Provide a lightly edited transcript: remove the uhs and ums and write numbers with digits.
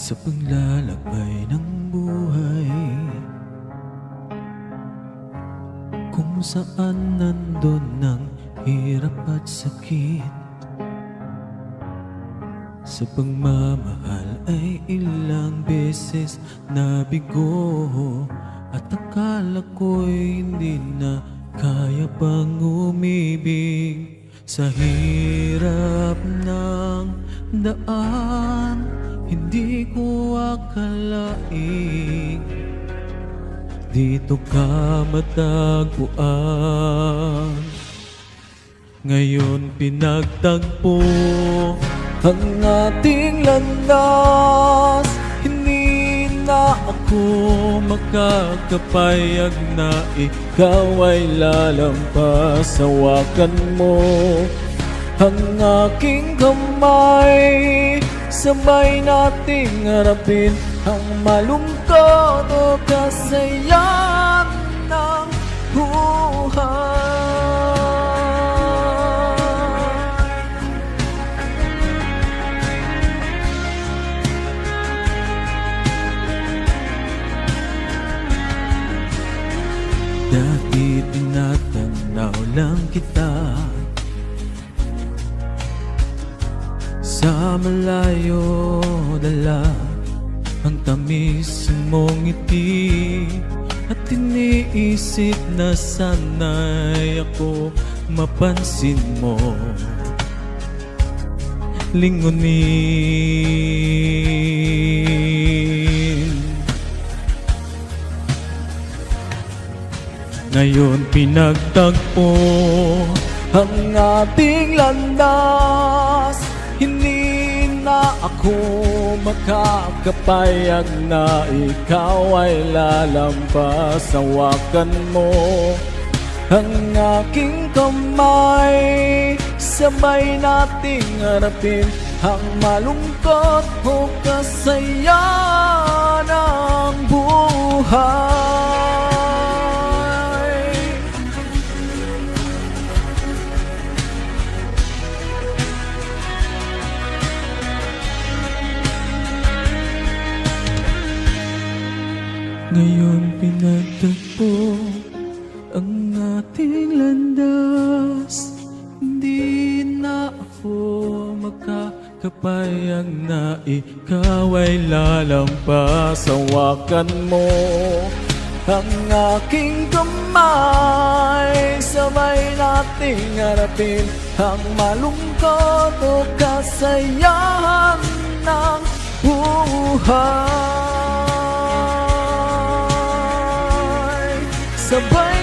sa paglalakbay ng buhay, kung saan nandun ang hirap at sakit. Sa pagmamahal ay ilang beses nabigo, at akala ko'y hindi na kaya pang umibig. Sa hirap ng daan, hindi ko akalaing dito ka matagpuan. Ngayon pinagtagpo ang ating landas, hindi na ako makakapayag na ikaw ay lalampas. Hawakan mo ang aking kamay, sabay nating harapin ang malungkot o kasayahan ng buhay. Dati tinatanaw lang kita sa malayo, dala ang tamis mong ngiti, at iniisip na sana'y ako mapansin mo. Lingunin, ngayon pinagtagpo ang ating landas, hindi na ako makakapayag na ikaw ay lalampas. Hawakan mo ang aking kamay, sabay nating harapin ang malungkot o kasayahan ng buhay. Ngayon pinagtagpo ang ating landas, hindi na ako makakapayag na ikaw ay lalampas. Hawakan mo ang aking kamay, sabay nating harapin ang malungkot o kasayahan ng buhay. Sabay